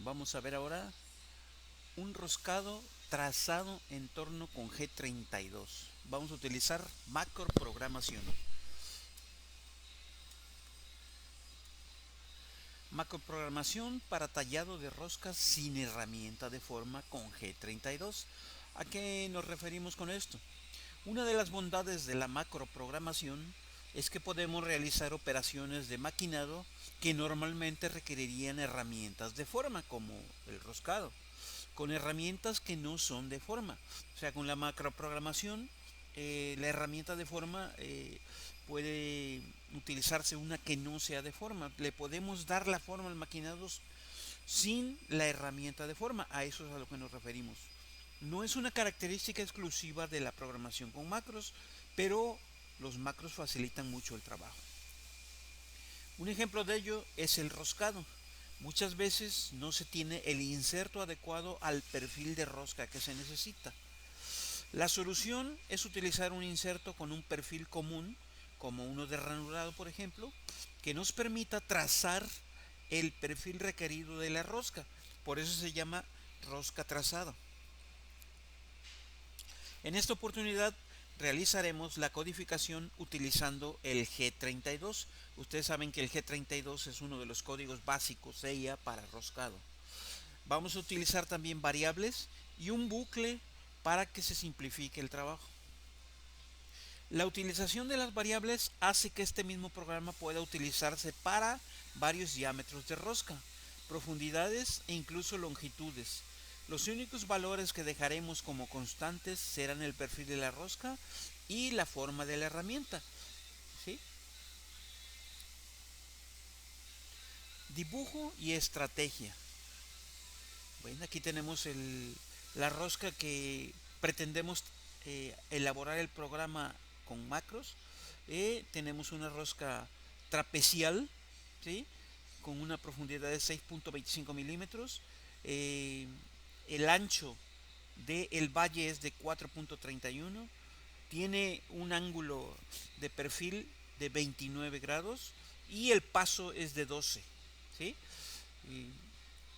Vamos a ver ahora un roscado trazado en torno con G32. Vamos a utilizar macroprogramación. Macroprogramación para tallado de roscas sin herramienta de forma con G32. ¿A qué nos referimos con esto? Una de las bondades de la macroprogramación es que podemos realizar operaciones de maquinado que normalmente requerirían herramientas de forma, como el roscado, con herramientas que no son de forma. O sea, con la macroprogramación, la herramienta de forma puede utilizarse una que no sea de forma. Le podemos dar la forma al maquinado sin la herramienta de forma. A eso es a lo que nos referimos. No es una característica exclusiva de la programación con macros, pero los macros facilitan mucho el trabajo. Un ejemplo de ello es el roscado. Muchas veces no se tiene el inserto adecuado al perfil de rosca que se necesita. La solución es utilizar un inserto con un perfil común, como uno de ranurado por ejemplo, que nos permita trazar el perfil requerido de la rosca. Por eso se llama rosca trazada. En esta oportunidad realizaremos la codificación utilizando el G32. Ustedes saben que el G32 es uno de los códigos básicos EIA para roscado. Vamos a utilizar también variables y un bucle para que se simplifique el trabajo. La utilización de las variables hace que este mismo programa pueda utilizarse para varios diámetros de rosca, profundidades e incluso longitudes. Los únicos valores que dejaremos como constantes serán el perfil de la rosca y la forma de la herramienta. ¿Sí? Dibujo y estrategia. Bueno, aquí tenemos la rosca que pretendemos elaborar el programa con macros. Tenemos una rosca trapecial, ¿sí? Con una profundidad de 6.25 milímetros. El ancho del valle es de 4.31. Tiene un ángulo de perfil de 29 grados y el paso es de 12. ¿Sí? Y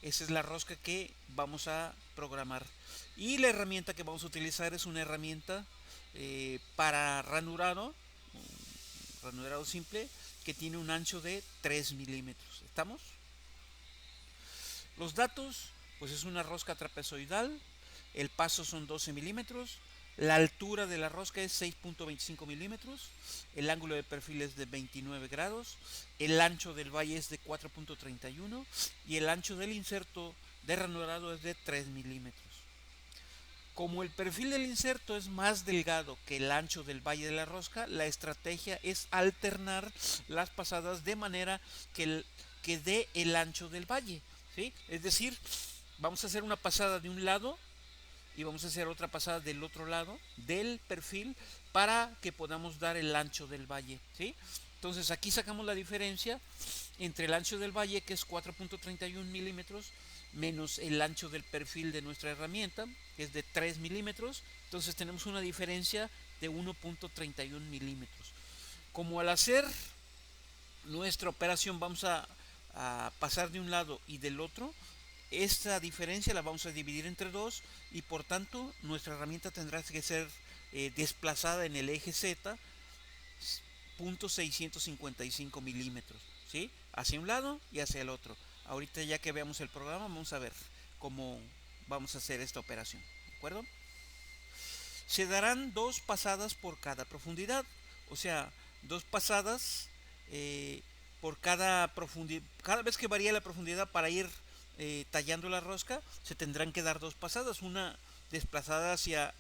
esa es la rosca que vamos a programar. Y la herramienta que vamos a utilizar es una herramienta para ranurado, un ranurado simple, que tiene un ancho de 3 milímetros. ¿Estamos? Los datos, pues es una rosca trapezoidal, el paso son 12 milímetros, la altura de la rosca es 6.25 milímetros, el ángulo de perfil es de 29 grados, el ancho del valle es de 4.31 y el ancho del inserto de ranurado es de 3 milímetros. Como el perfil del inserto es más delgado que el ancho del valle de la rosca, la estrategia es alternar las pasadas de manera que dé el ancho del valle. ¿Sí? Es decir, vamos a hacer una pasada de un lado y vamos a hacer otra pasada del otro lado del perfil para que podamos dar el ancho del valle. ¿Sí? Entonces aquí sacamos la diferencia entre el ancho del valle, que es 4.31 milímetros, menos el ancho del perfil de nuestra herramienta, que es de 3 milímetros. Entonces tenemos una diferencia de 1.31 milímetros. Como al hacer nuestra operación vamos a pasar de un lado y del otro, esta diferencia la vamos a dividir entre dos y por tanto nuestra herramienta tendrá que ser desplazada en el eje Z 0.655 milímetros, ¿sí? Hacia un lado y hacia el otro. Ahorita ya que veamos el programa vamos a ver cómo vamos a hacer esta operación, ¿de acuerdo? Se darán dos pasadas por cada profundidad, o sea, dos pasadas por cada profundidad. Cada vez que varía la profundidad para ir tallando la rosca, se tendrán que dar dos pasadas, una desplazada hacia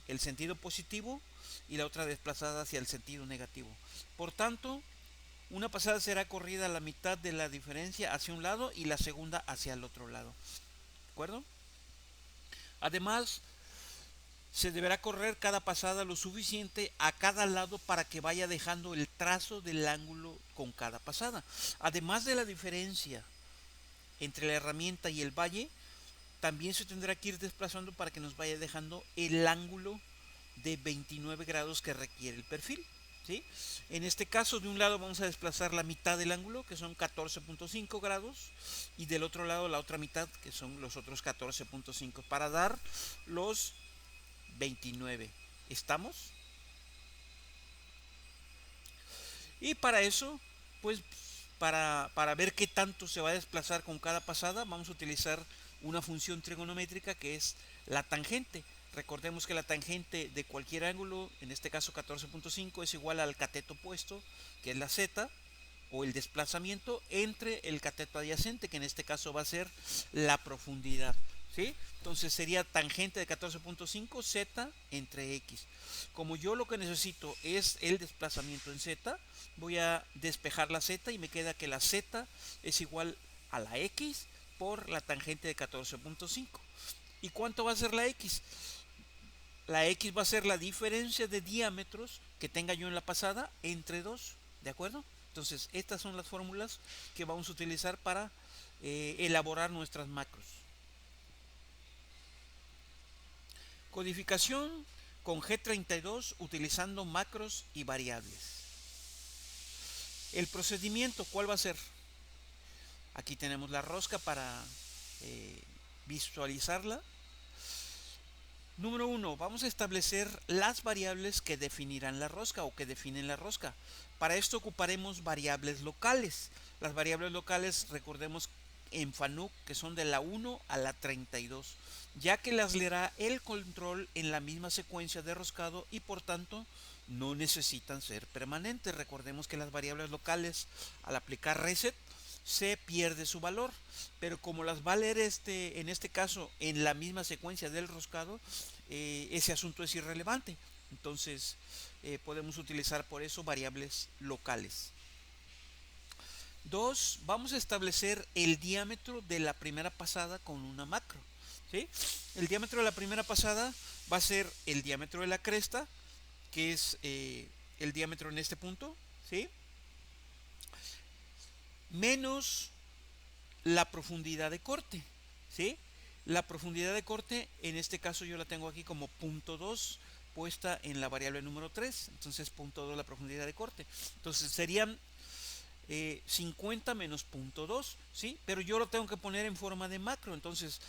el sentido positivo y la otra desplazada hacia el sentido negativo. Por tanto, una pasada será corrida a la mitad de la diferencia hacia un lado y la segunda hacia el otro lado. ¿De acuerdo? Además, se deberá correr cada pasada lo suficiente a cada lado para que vaya dejando el trazo del ángulo con cada pasada. Además de la diferencia entre la herramienta y el valle, también se tendrá que ir desplazando para que nos vaya dejando el ángulo de 29 grados que requiere el perfil. ¿sí? En este caso, de un lado vamos a desplazar la mitad del ángulo, que son 14.5 grados, y del otro lado la otra mitad, que son los otros 14.5, para dar los 29. ¿Estamos? Y para eso, pues para ver qué tanto se va a desplazar con cada pasada, vamos a utilizar una función trigonométrica que es la tangente. Recordemos que la tangente de cualquier ángulo, en este caso 14.5, es igual al cateto opuesto, que es la z, o el desplazamiento entre el cateto adyacente, que en este caso va a ser la profundidad. ¿Sí? Entonces sería tangente de 14.5 z entre x. Como yo lo que necesito es el desplazamiento en z, voy a despejar la z y me queda que la z es igual a la x por la tangente de 14.5. ¿Y cuánto va a ser la x? La x va a ser la diferencia de diámetros que tenga yo en la pasada entre 2, ¿de acuerdo? Entonces, estas son las fórmulas que vamos a utilizar para elaborar nuestras macros. Codificación con G32 utilizando macros y variables. El procedimiento, ¿cuál va a ser? Aquí tenemos la rosca para eh, visualizarla. Número 1, vamos a establecer las variables que definirán la rosca o que definen la rosca. Para esto ocuparemos variables locales. Las variables locales, recordemos en FANUC, que son de la 1 a la 32, ya que las leerá el control en la misma secuencia de roscado y por tanto no necesitan ser permanentes. Recordemos que las variables locales, al aplicar reset, se pierde su valor, pero como las va a leer en este caso en la misma secuencia del roscado, ese asunto es irrelevante. Entonces podemos utilizar por eso variables locales. 2, vamos a establecer el diámetro de la primera pasada con una macro. ¿Sí? El diámetro de la primera pasada va a ser el diámetro de la cresta, que es el diámetro en este punto, ¿sí? Menos la profundidad de corte, ¿sí? La profundidad de corte, en este caso yo la tengo aquí como .2 puesta en la variable número 3, entonces .2 la profundidad de corte. Entonces serían 50 menos .2, ¿sí? Pero yo lo tengo que poner en forma de macro, entonces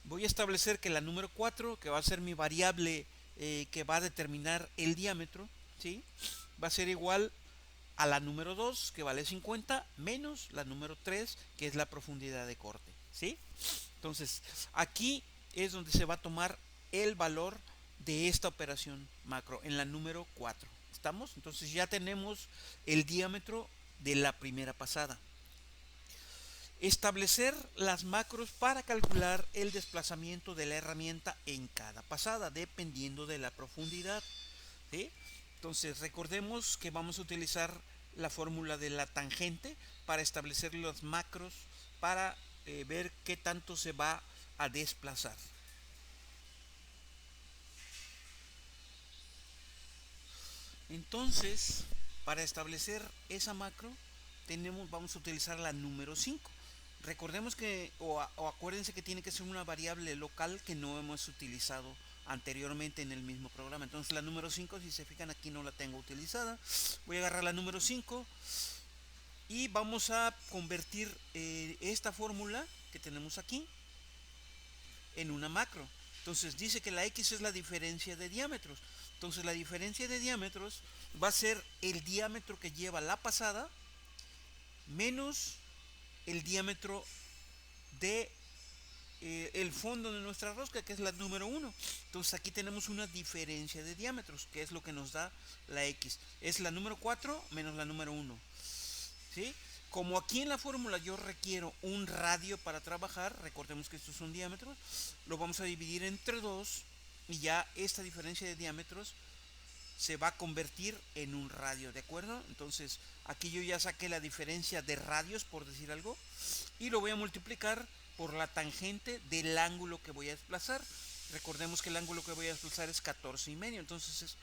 voy a establecer que la número 4, que va a ser mi variable que va a determinar el diámetro, ¿sí? Va a ser igual a la número 2, que vale 50, menos la número 3, que es la profundidad de corte, ¿sí? Entonces, aquí es donde se va a tomar el valor de esta operación macro, en la número 4. ¿Estamos? Entonces ya tenemos el diámetro de la primera pasada. Establecer las macros para calcular el desplazamiento de la herramienta en cada pasada, dependiendo de la profundidad, ¿sí? Entonces recordemos que vamos a utilizar la fórmula de la tangente para establecer los macros para ver qué tanto se va a desplazar. Entonces, para establecer esa macro, vamos a utilizar la número 5. Recordemos que, o acuérdense que tiene que ser una variable local que no hemos utilizado anteriormente en el mismo programa. Entonces la número 5, si se fijan aquí no la tengo utilizada. Voy a agarrar la número 5 y vamos a convertir esta fórmula que tenemos aquí en una macro. Entonces dice que la x es la diferencia de diámetros. Entonces la diferencia de diámetros va a ser el diámetro que lleva la pasada menos el diámetro de el fondo de nuestra rosca, que es la número 1. Entonces aquí tenemos una diferencia de diámetros, que es lo que nos da la x. Es la número 4 menos la número 1. ¿Sí? Como aquí en la fórmula yo requiero un radio para trabajar, recordemos que estos son diámetros, lo vamos a dividir entre 2 y ya esta diferencia de diámetros se va a convertir en un radio, ¿de acuerdo? Entonces aquí yo ya saqué la diferencia de radios, por decir algo, y lo voy a multiplicar por la tangente del ángulo que voy a desplazar. Recordemos que el ángulo que voy a desplazar es 14,5, entonces es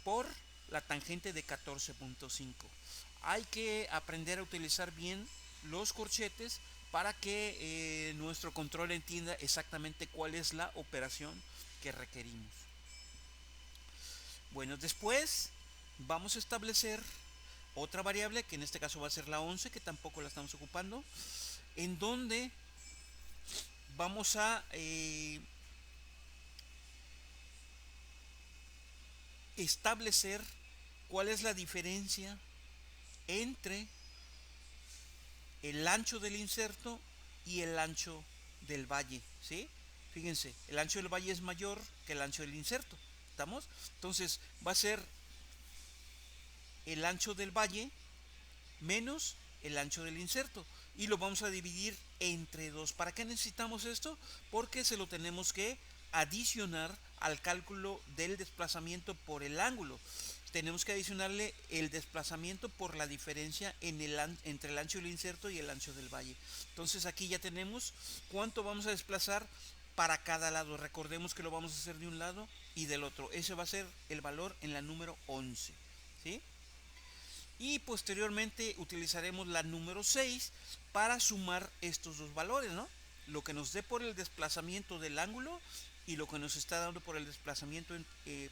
por la tangente de 14.5. Hay que aprender a utilizar bien los corchetes para que nuestro control entienda exactamente cuál es la operación que requerimos. Bueno, después vamos a establecer otra variable, que en este caso va a ser la 11, que tampoco la estamos ocupando, en donde vamos a establecer cuál es la diferencia entre el ancho del inserto y el ancho del valle, ¿sí? Fíjense, el ancho del valle es mayor que el ancho del inserto, ¿estamos? Entonces va a ser el ancho del valle menos el ancho del inserto y lo vamos a dividir entre 2. ¿Para qué necesitamos esto? Porque se lo tenemos que adicionar al cálculo del desplazamiento por el ángulo. Tenemos que adicionarle el desplazamiento por la diferencia entre el ancho del inserto y el ancho del valle. Entonces aquí ya tenemos cuánto vamos a desplazar para cada lado. Recordemos que lo vamos a hacer de un lado y del otro. Ese va a ser el valor en la número 11, ¿sí? Y posteriormente utilizaremos la número 6 para sumar estos dos valores, ¿no? Lo que nos dé por el desplazamiento del ángulo y lo que nos está dando por el desplazamiento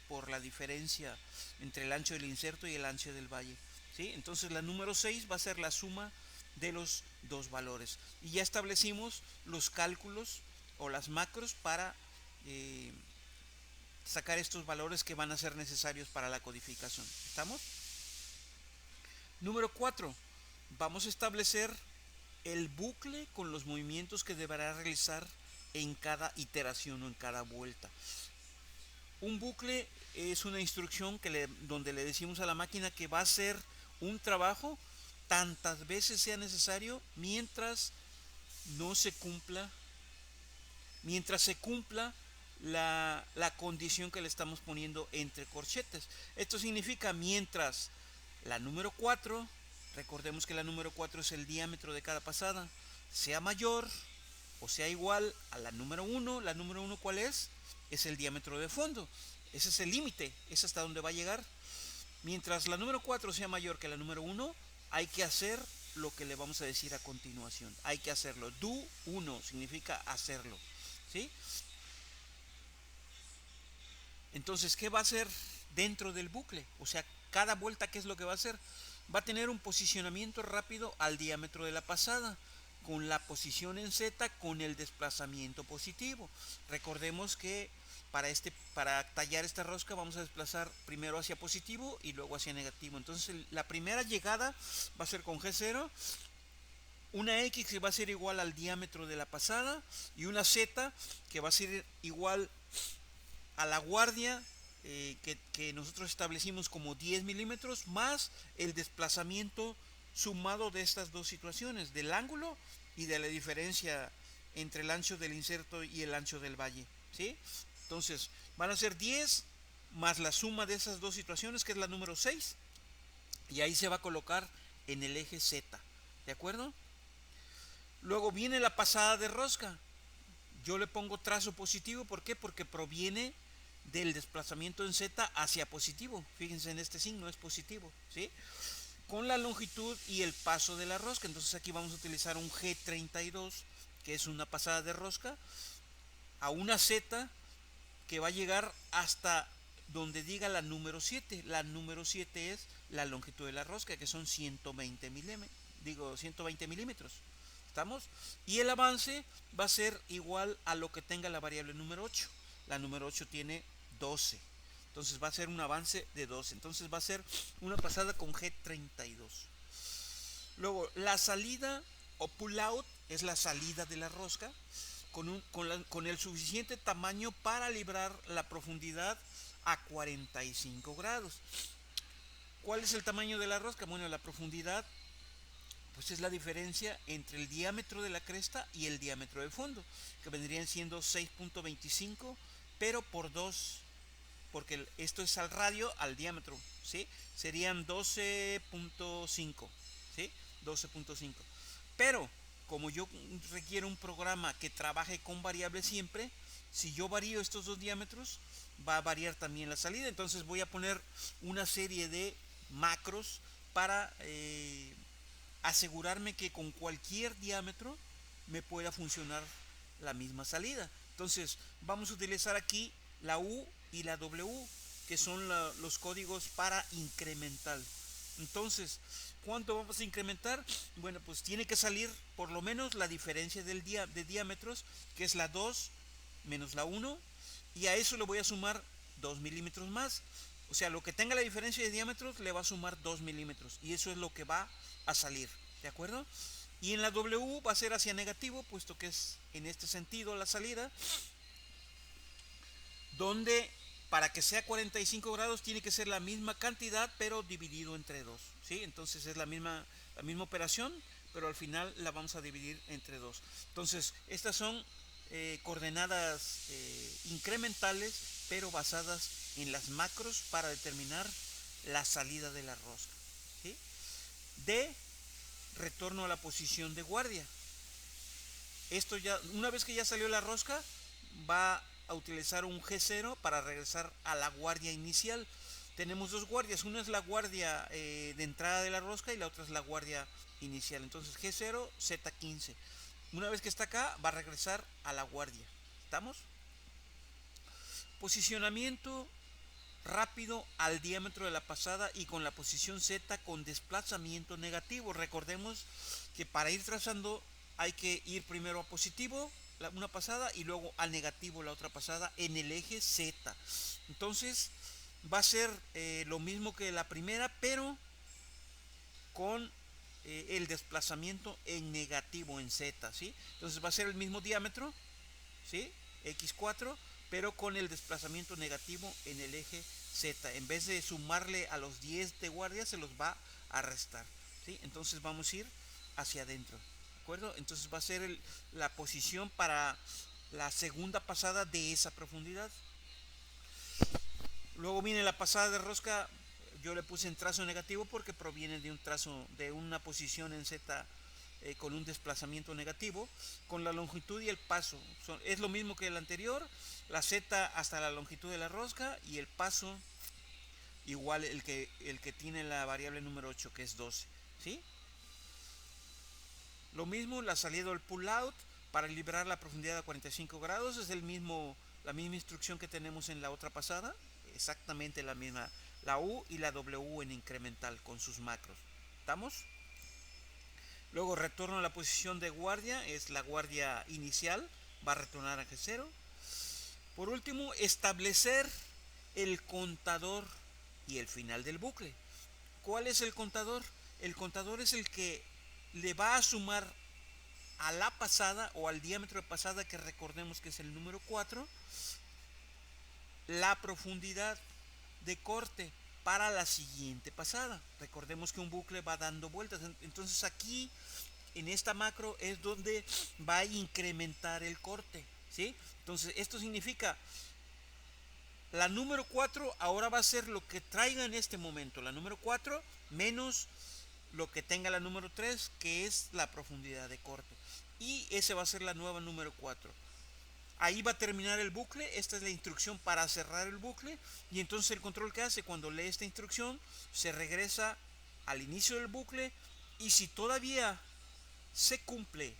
por la diferencia entre el ancho del inserto y el ancho del valle, ¿sí? Entonces la número 6 va a ser la suma de los dos valores. Y ya establecimos los cálculos o las macros para sacar estos valores que van a ser necesarios para la codificación. ¿Estamos? Número 4. Vamos a establecer el bucle con los movimientos que deberá realizar en cada iteración o en cada vuelta. Un bucle es una instrucción donde le decimos a la máquina que va a hacer un trabajo tantas veces sea necesario no se cumpla, mientras se cumpla la condición que le estamos poniendo entre corchetes. Esto significa mientras la número 4, recordemos que la número 4 es el diámetro de cada pasada, sea mayor o sea igual a la número 1. La número 1, ¿cuál es? Es el diámetro de fondo. Ese es el límite, es hasta donde va a llegar. Mientras la número 4 sea mayor que la número 1, hay que hacer lo que le vamos a decir a continuación. Hay que hacerlo. Do 1 significa hacerlo, ¿sí? Entonces, ¿qué va a hacer dentro del bucle? O sea, cada vuelta, ¿qué es lo que va a hacer? Va a tener un posicionamiento rápido al diámetro de la pasada, con la posición en Z con el desplazamiento positivo. Recordemos que para tallar esta rosca vamos a desplazar primero hacia positivo y luego hacia negativo. Entonces la primera llegada va a ser con G0, una X que va a ser igual al diámetro de la pasada y una Z que va a ser igual a la guardia que nosotros establecimos como 10 milímetros más el desplazamiento sumado de estas dos situaciones, del ángulo y de la diferencia entre el ancho del inserto y el ancho del valle, ¿sí? Entonces van a ser 10 más la suma de esas dos situaciones, que es la número 6, y ahí se va a colocar en el eje Z, ¿de acuerdo? Luego viene la pasada de rosca. Yo le pongo trazo positivo, ¿por qué? Porque proviene del desplazamiento en Z hacia positivo. Fíjense en este signo, es positivo, ¿sí? Con la longitud y el paso de la rosca. Entonces aquí vamos a utilizar un G32, que es una pasada de rosca, a una Z que va a llegar hasta donde diga la número 7. La número 7 es la longitud de la rosca, que son 120 milímetros. ¿Estamos? Y el avance va a ser igual a lo que tenga la variable número 8. La número 8 tiene 12. Entonces va a ser un avance de 12. Entonces va a ser una pasada con G32. Luego, la salida o pull out es la salida de la rosca con el suficiente tamaño para librar la profundidad a 45 grados. ¿Cuál es el tamaño de la rosca? Bueno, la profundidad pues es la diferencia entre el diámetro de la cresta y el diámetro de fondo, que vendrían siendo 6.25, pero por 2, porque esto es al radio, al diámetro, ¿sí? Serían 12.5, ¿sí? 12.5. Pero como yo requiero un programa que trabaje con variables siempre, si yo varío estos dos diámetros, va a variar también la salida. Entonces voy a poner una serie de macros para asegurarme que con cualquier diámetro me pueda funcionar la misma salida. Entonces vamos a utilizar aquí la U y la W, que son los códigos para incremental. Entonces, ¿cuánto vamos a incrementar? Bueno, pues tiene que salir por lo menos la diferencia de diámetros, que es la 2 menos la 1, y a eso le voy a sumar 2 milímetros más. O sea, lo que tenga la diferencia de diámetros le va a sumar 2 milímetros, y eso es lo que va a salir, ¿de acuerdo? Y en la W va a ser hacia negativo, puesto que es en este sentido la salida, donde para que sea 45 grados tiene que ser la misma cantidad, pero dividido entre 2, ¿sí? Entonces es la misma operación, pero al final la vamos a dividir entre 2. Entonces, estas son coordenadas incrementales, pero basadas en las macros para determinar la salida de la rosca, ¿sí? D, retorno a la posición de guardia. Esto ya, una vez que ya salió la rosca, va a utilizar un G0 para regresar a la guardia inicial. Tenemos dos guardias, una es la guardia de entrada de la rosca y la otra es la guardia inicial. Entonces G0, Z15. Una vez que está acá, va a regresar a la guardia. ¿Estamos? Posicionamiento rápido al diámetro de la pasada y con la posición Z con desplazamiento negativo. Recordemos que para ir trazando hay que ir primero a positivo una pasada y luego a negativo la otra pasada en el eje Z. Entonces va a ser lo mismo que la primera, pero con el desplazamiento en negativo en Z, ¿sí? Entonces va a ser el mismo diámetro, ¿sí? X4, pero con el desplazamiento negativo en el eje Z. En vez de sumarle a los 10 de guardia, se los va a restar, ¿sí? Entonces vamos a ir hacia adentro, ¿de acuerdo? Entonces va a ser la posición para la segunda pasada de esa profundidad. Luego viene la pasada de rosca. Yo le puse en trazo negativo porque proviene de un trazo, de una posición en Z con un desplazamiento negativo, con la longitud y el paso. Es lo mismo que el anterior, la Z hasta la longitud de la rosca y el paso igual el que tiene la variable número 8, que es 12, ¿sí? Lo mismo la salida del pull out para liberar la profundidad a 45 grados, es la misma instrucción que tenemos en la otra pasada, exactamente la misma, la U y la W en incremental con sus macros. ¿Estamos? Luego retorno a la posición de guardia, es la guardia inicial, va a retornar a G0. Por último, establecer el contador y el final del bucle. ¿Cuál es el contador? El contador es el que le va a sumar a la pasada o al diámetro de pasada, que recordemos que es el número 4, la profundidad de corte para la siguiente pasada. Recordemos que un bucle va dando vueltas, entonces aquí en esta macro es donde va a incrementar el corte, ¿sí? Entonces esto significa la número 4 ahora va a ser lo que traiga en este momento, la número 4 menos lo que tenga la número 3, que es la profundidad de corte, y ese va a ser la nueva número 4. Ahí va a terminar el bucle. Esta es la instrucción para cerrar el bucle, y entonces el control que hace cuando lee esta instrucción se regresa al inicio del bucle, y si todavía se cumple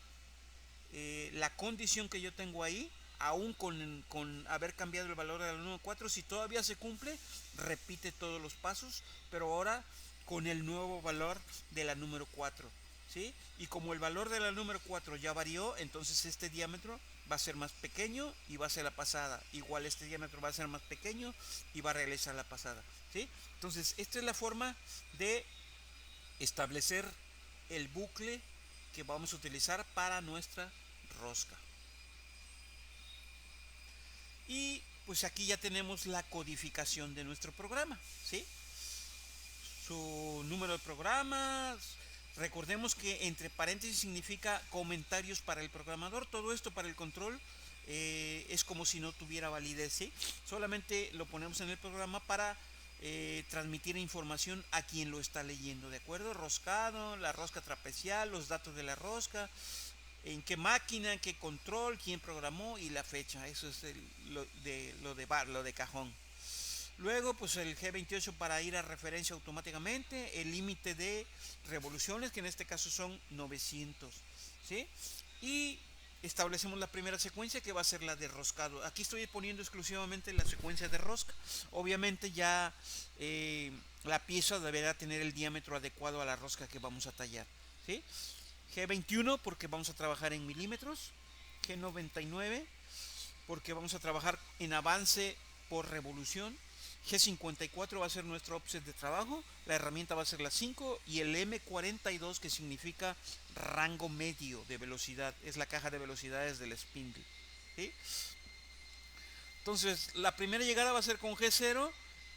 la condición que yo tengo ahí, aún con haber cambiado el valor de la número 4, si todavía se cumple, repite todos los pasos, pero ahora con el nuevo valor de la número 4, ¿sí? Y como el valor de la número 4 ya varió, entonces este diámetro va a ser más pequeño y va a ser la pasada. Igual este diámetro va a ser más pequeño y va a realizar la pasada, ¿sí? Entonces esta es la forma de establecer el bucle que vamos a utilizar para nuestra rosca. Y pues aquí ya tenemos la codificación de nuestro programa, ¿sí? Su número de programas. Recordemos que entre paréntesis significa comentarios para el programador. Todo esto para el control es como si no tuviera validez, ¿sí? Solamente lo ponemos en el programa para transmitir información a quien lo está leyendo, ¿de acuerdo? Roscado, la rosca trapecial, los datos de la rosca, en qué máquina, en qué control, quién programó y la fecha. Eso es lo de cajón. Luego, pues el G28 para ir a referencia automáticamente, el límite de revoluciones, que en este caso son 900, ¿sí? Y establecemos la primera secuencia, que va a ser la de roscado. Aquí estoy poniendo exclusivamente la secuencia de rosca. Obviamente ya la pieza deberá tener el diámetro adecuado a la rosca que vamos a tallar, ¿sí? G21 porque vamos a trabajar en milímetros. G99 porque vamos a trabajar en avance por revolución. G54 va a ser nuestro offset de trabajo, la herramienta va a ser la 5 y el M42 que significa rango medio de velocidad, es la caja de velocidades del spindle, ¿sí? Entonces la primera llegada va a ser con G0,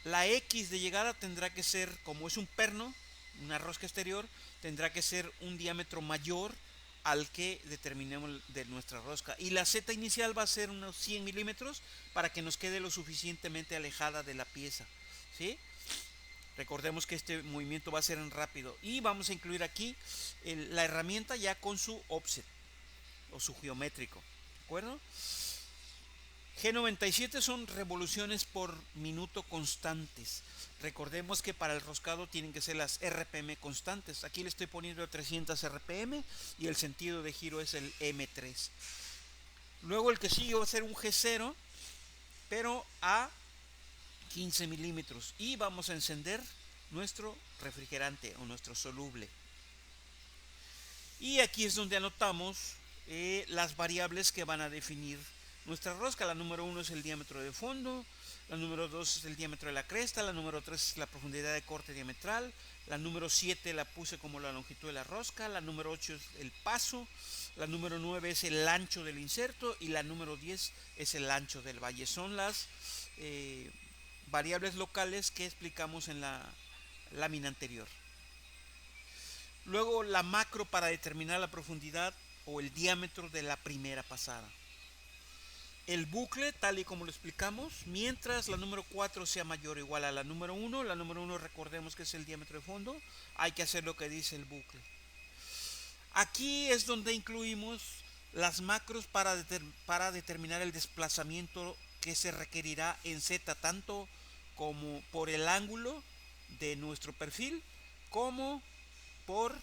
la X de llegada tendrá que ser, como es un perno, una rosca exterior, tendrá que ser un diámetro mayor al que determinemos de nuestra rosca, y la Z inicial va a ser unos 100 milímetros para que nos quede lo suficientemente alejada de la pieza, ¿sí? Recordemos que este movimiento va a ser en rápido y vamos a incluir aquí la herramienta ya con su offset o su geométrico, ¿de acuerdo? G97 son revoluciones por minuto constantes. Recordemos que para el roscado tienen que ser las RPM constantes. Aquí le estoy poniendo 300 RPM y el sentido de giro es el M3. Luego el que sigue va a ser un G0, pero a 15 milímetros. Y vamos a encender nuestro refrigerante o nuestro soluble. Y aquí es donde anotamos las variables que van a definir nuestra rosca. La número 1 es el diámetro de fondo, la número 2 es el diámetro de la cresta, la número 3 es la profundidad de corte diametral, la número 7 la puse como la longitud de la rosca, la número 8 es el paso, la número 9 es el ancho del inserto y la número 10 es el ancho del valle. Son las variables locales que explicamos en la lámina anterior. Luego la macro para determinar la profundidad o el diámetro de la primera pasada. El bucle, tal y como lo explicamos, mientras la número 4 sea mayor o igual a la número 1, la número 1 recordemos que es el diámetro de fondo, hay que hacer lo que dice el bucle. Aquí es donde incluimos las macros para determinar el desplazamiento que se requerirá en Z, tanto como por el ángulo de nuestro perfil, como por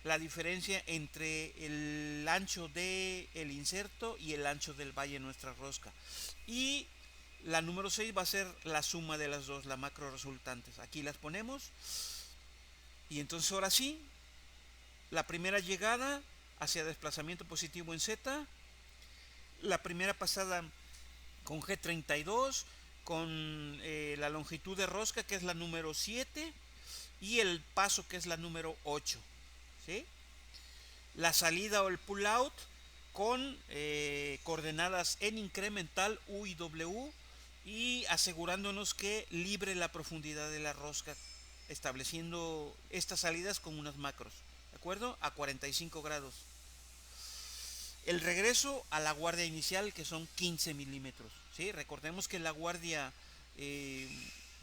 la diferencia entre el ancho del inserto y el ancho del valle de nuestra rosca. Y la número 6 va a ser la suma de las dos, la macro resultantes. Aquí las ponemos. Y entonces ahora sí, la primera llegada hacia desplazamiento positivo en Z, la primera pasada con G32, con la longitud de rosca que es la número 7 y el paso que es la número 8, ¿sí? La salida o el pull out con coordenadas en incremental U y W y asegurándonos que libre la profundidad de la rosca, estableciendo estas salidas con unas macros, ¿de acuerdo? A 45 grados. El regreso a la guardia inicial, que son 15 milímetros, ¿sí? Recordemos que la guardia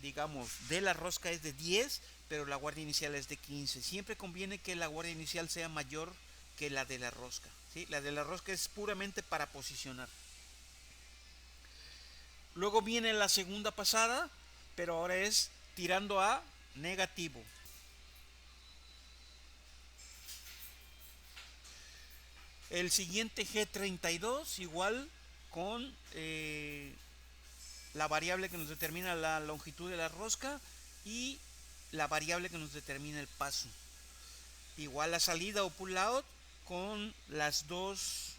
digamos de la rosca es de 10, pero la guardia inicial es de 15. Siempre conviene que la guardia inicial sea mayor que la de la rosca, ¿sí? La de la rosca es puramente para posicionar. Luego viene la segunda pasada, pero ahora es tirando a negativo. El siguiente G32 igual con la variable que nos determina la longitud de la rosca y la variable que nos determina el paso. Igual la salida o pull out con las dos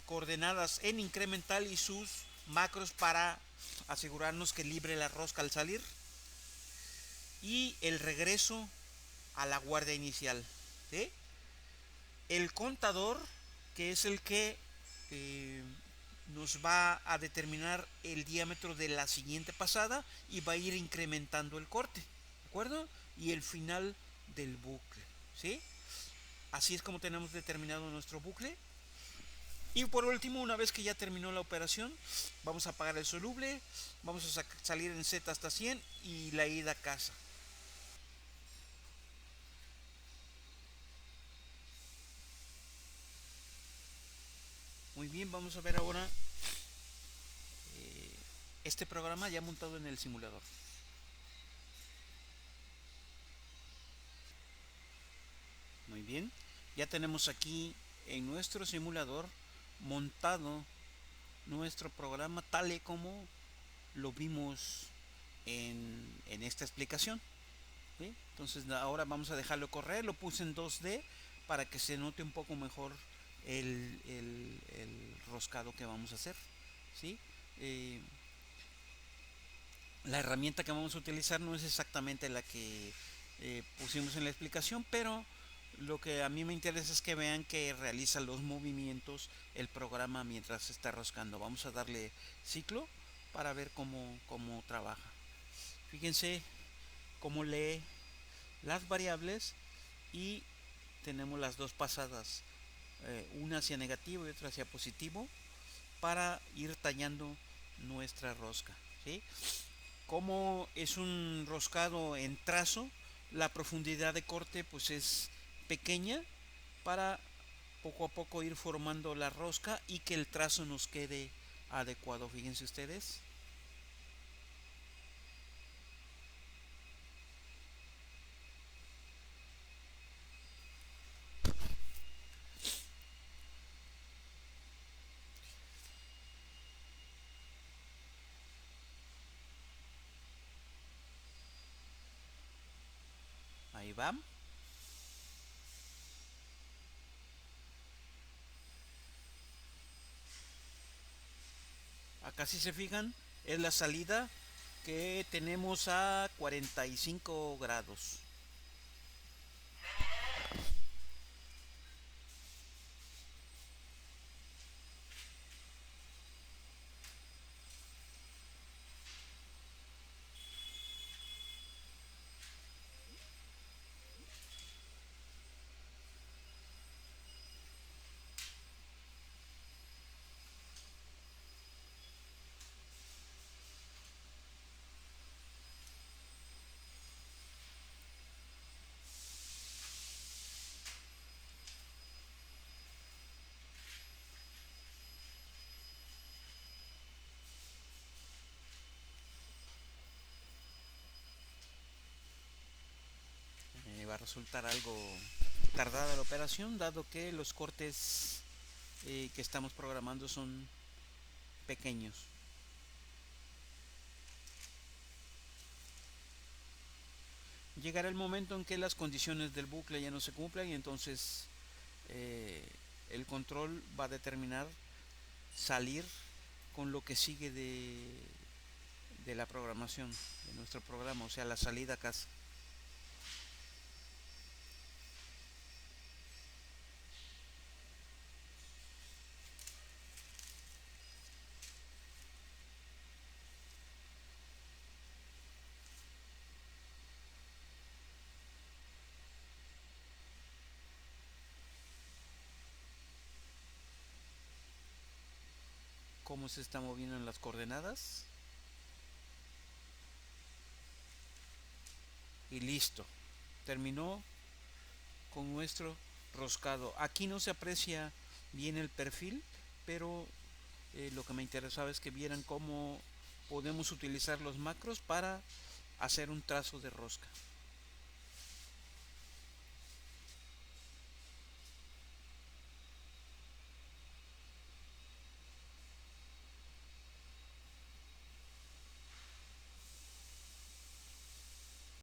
coordenadas en incremental y sus macros para asegurarnos que libre la rosca al salir. Y el regreso a la guardia inicial, ¿sí? El contador, que es el que nos va a determinar el diámetro de la siguiente pasada y va a ir incrementando el corte, ¿de acuerdo? Y el final del bucle, ¿sí? Así es como tenemos determinado nuestro bucle. Y por último, una vez que ya terminó la operación, vamos a apagar el soluble, vamos a salir en Z hasta 100 y la ida a casa. Muy bien, vamos a ver ahora este programa ya montado en el simulador. Muy bien, ya tenemos aquí en nuestro simulador montado nuestro programa tal y como lo vimos en esta explicación. ¿Sí? Entonces ahora vamos a dejarlo correr, lo puse en 2D para que se note un poco mejor el roscado que vamos a hacer. ¿Sí? Eh, la herramienta que vamos a utilizar no es exactamente la que pusimos en la explicación, pero lo que a mí me interesa es que vean que realiza los movimientos el programa mientras está roscando. Vamos a darle ciclo para ver cómo trabaja. Fíjense cómo lee las variables y tenemos las dos pasadas, una hacia negativo y otra hacia positivo, para ir tallando nuestra rosca. ¿Sí? Como es un roscado en trazo, la profundidad de corte pues es pequeña para poco a poco ir formando la rosca y que el trazo nos quede adecuado. Fíjense ustedes. Ahí va. Acá si se fijan es la salida que tenemos a 45 grados. Va a resultar algo tardada la operación dado que los cortes que estamos programando son pequeños. Llegará el momento en que las condiciones del bucle ya no se cumplan y entonces eh, el control va a determinar salir con lo que sigue de la programación de nuestro programa, o sea, la salida a casa. Cómo se está moviendo en las coordenadas y listo. Terminó con nuestro roscado. Aquí no se aprecia bien el perfil, pero lo que me interesaba es que vieran cómo podemos utilizar los macros para hacer un trazo de rosca.